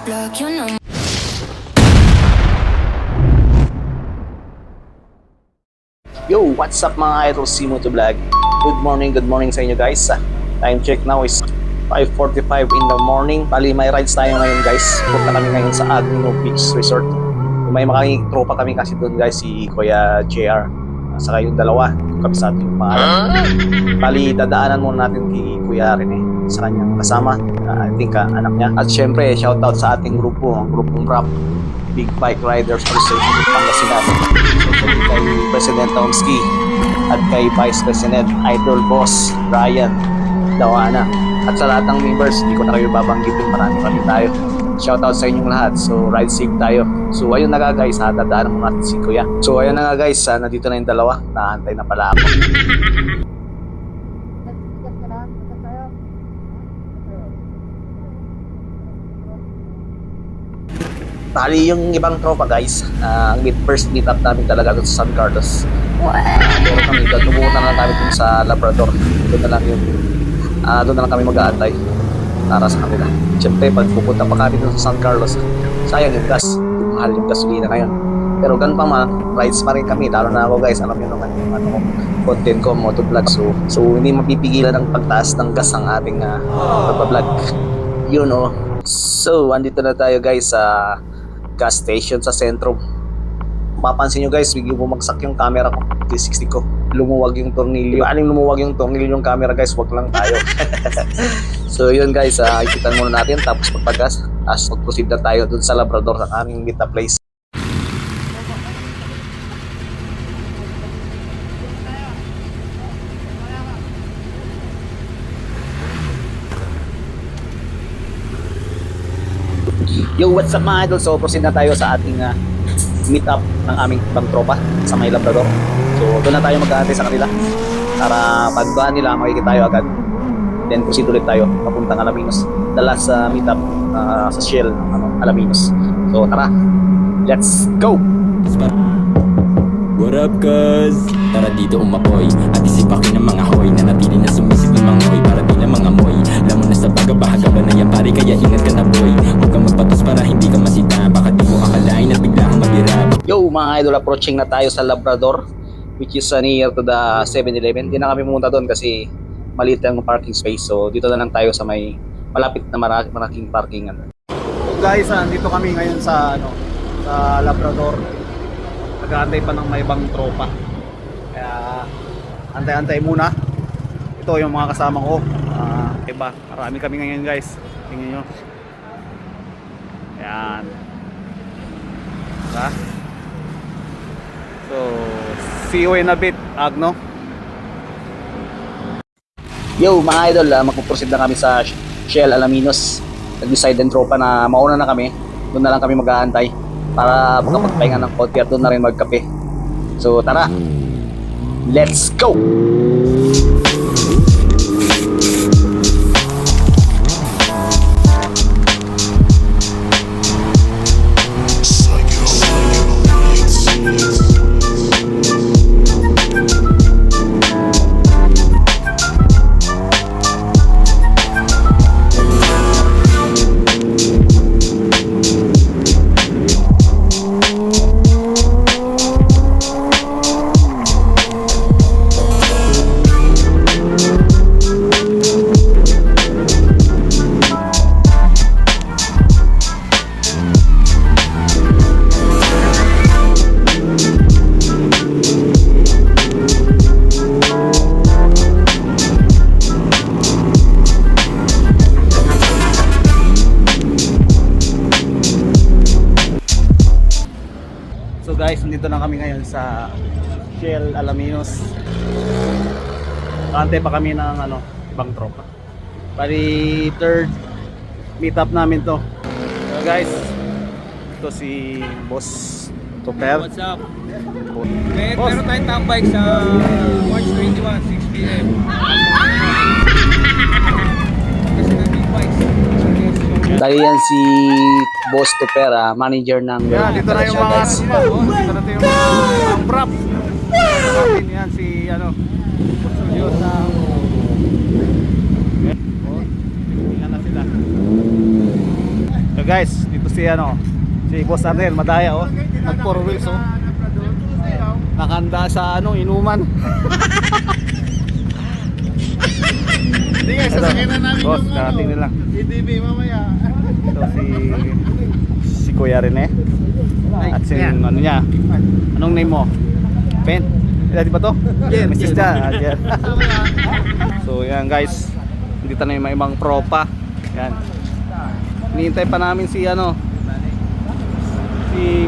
block, you know. Yo, what's up mga idol, si Motovlog. Good morning sa inyo guys. Time check now is 5:45 in the morning. Bali may rides tayo ngayon guys. Punta kami ngayon sa Agno Beach Resort. May mga tropa kami kasi doon guys, si Kuya JR. Saka yung dalawa, kami sa ating pangalan. Bali dadaanan muna natin kay Kuya Rene sa kanyang kasama, I think anak niya. At syempre, shoutout sa ating grupo, ang grupong rap Big Bike Riders Association ng Pangasinan. Kay President Tomski at kay Vice President Idol Boss Brian Dawana. At sa lahat ng members, hindi ko na kayo babanggitin, marami tayo. Shoutout sa inyong lahat. So ride safe tayo. So ayun na nga guys, dadaanan mo natin si Kuya. So ayun na nga guys, nandito na yung dalawa, naantay na pala ako. Bali yung ibang tropa guys, ang first meet up namin talaga doon sa San Carlos. Pero kami, tumubunan na lang kami dun sa Labrador. Doon na lang kami mag-aantay para sa kanila. Siyempre, pag pupunta pa kami dun sa San Carlos, sayang yung gas. Mahal yung gasolina ngayon. Pero ganun pa man, rides pa rin kami. Lalo na ako guys, alam nyo naman yung content ko, motovlog. So hindi mapipigilan ng pagtaas ng gas ang ating pagbablog. You know. So, andito na tayo guys sa gas station sa sentro. Mapapansin nyo guys, biglang bumagsak yung camera ko, 360 ko. Lumuwag yung tornilyo. Aling lumuwag yung tornilyo yung camera guys, wag lang tayo. So yun guys, ikitan muna natin tapos magpagas. Tapos mag-proceed na tayo dun sa Labrador sa aming meet up place. Yo, what's up mga idol? So proceed na tayo sa ating meet up ng aming ibang tropa sa may Labrador. So doon na tayo mag-aantay sa kanila para pagdaan nila makikita tayo agad. Then proceed ulit tayo papuntang Alaminos. The last meet up sa Shell Alaminos. So tara, let's go! What up guys? Tara dito umapoy at isipakin ng mga hoy na natili na sumisip ng mga hoy para di na mga moy. Lamon na sa baga-bahaga ba na yan pare, kaya ingat ka na boy. Huwag kang magpatos para hindi ka masita, baka di mo akalain at bigla kang mabira. Yo mga idol, approaching na tayo sa Labrador, which is near to the 7-Eleven. Hindi na kami pumunta doon kasi maliit lang ang parking space. So dito na lang tayo sa may malapit na malaking parkingan. So guys, dito kami ngayon sa sa Labrador. Nag-aantay pa ng may ibang tropa. Kaya antay-antay muna. Ito yung mga kasama ko. Iba, marami kami ngayon guys. Tingnan nyo. Ayan. Diba? So, see you in a bit, Agno. Yo mga idol, magpuproceed na kami sa Shell Alaminos. Nag-decide din tropa na mauna na kami. Doon na lang kami mag-aantay para makapagpahinga ng konti at doon na rin magkape. So tara, let's go! So guys, nandito na kami ngayon sa Shell Alaminos. Kaantay pa kami ng ibang tropa. Bali third meet up namin to. So guys, ito si Boss Toper. What's up? Meron tayong tambay sa March 21, 6 p.m. Kasi na big bikes. Dahil yan si Boss Topera, manager ng dito na yung mga guys. dito na yung mga prop. Yan si Boss sa Tingnan na sila. So guys, dito si Boss Arnel Madaya oh. Nag 4 wheels oh. Nakanda sa inuman. Hindi nga, sasakyan na namin Boss, yung karating nila. EDB mamaya. Ito si Kuya Rene. At si niya. Anong name mo? Ben. Di ba to? Jen. Mrs. Ja. Jen. So yan guys. Dito na yung mga ibang propa. Yan. Hinihintay pa namin si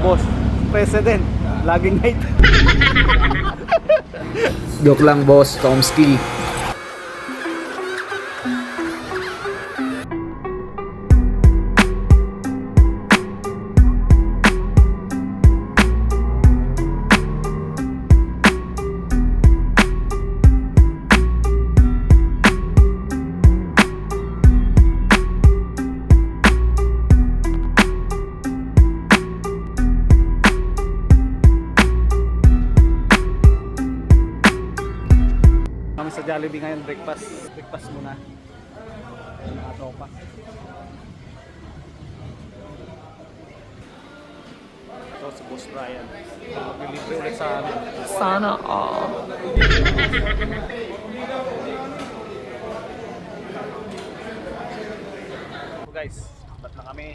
Boss President. Laging night. Joke lang, boss. Tomski. Kami sa Jollibee ngayon, breakfast muna. Ato pa. Ito si Boss Brian. Maglilibre ulit sa amin. Sana all. So guys, ba't na kami?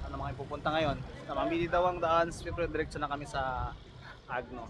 Ano mga pupunta ngayon? Namamili daw ang daan, siyempre diretso na kami sa Agno.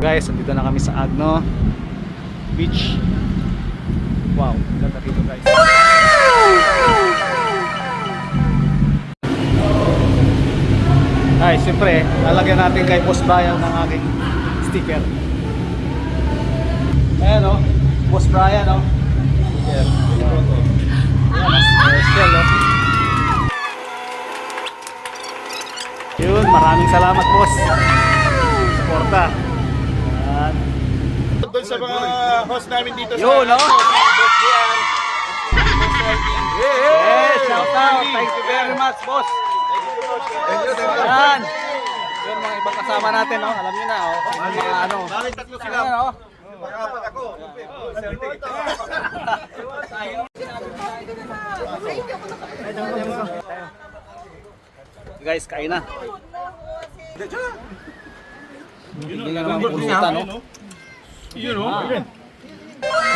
Guys, andito na kami sa Agno Beach. Wow, ganda dito guys. Ay, siyempre, lalagyan natin kay Boss Brian ng aking sticker. Ayan o, Boss Brian o. Ayan, special o. Yun, maraming salamat boss. Suporta. Ayan. Doon sa mga host namin dito sa... Yun, no? Boss Dian. Yes, shout out. Thank you very much, boss. Yan. Yun mga ibang kasama natin, no? Alam niyo na, oh. Yung mga ano. Bakit tatlo sila? Ayan, oh. Pag-apat ako. Guys, kain na. Hindi nga naman pumunta, no? Yun o.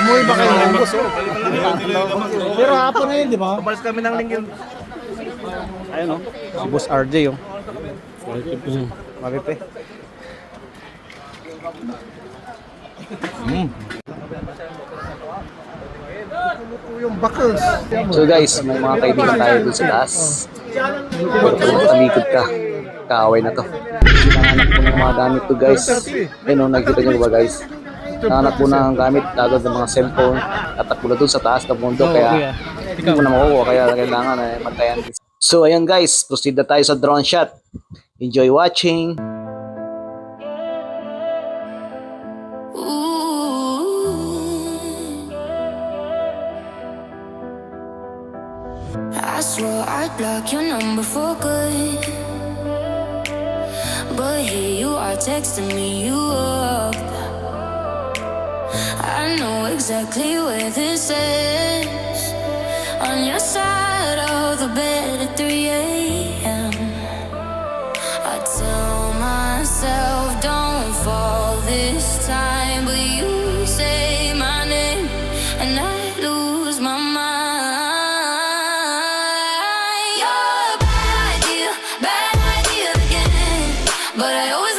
Umuwi ba kayo ng bus, oh? Pero hapon na yun, di ba? Pabalis kami ng lingin. Ayun, oh. Si Boss RJ, oh. Malit eh. Yung bakers. So guys, may mga kaibigan tayo dun sa taas. Tamikod ka. Kaaway na to. Sinanganak mo na mga gamit to guys. Ayun o, nakikita nyo ba guys? Nahanap mo na ang gamit agad ng mga cellphone. Tatakbo na dun sa taas ng mundo. Kaya hindi mo na makukuha. Kaya kailangan magtayan. So ayun guys, proceed na tayo sa drone shot. Enjoy watching. I swore I'd block your number for good, but here you are texting me you up. I know exactly where this is, on your side of the bed at 3 a.m. I tell myself don't fall this time, but you say my name and I lose my mind. You're a bad idea again, but I always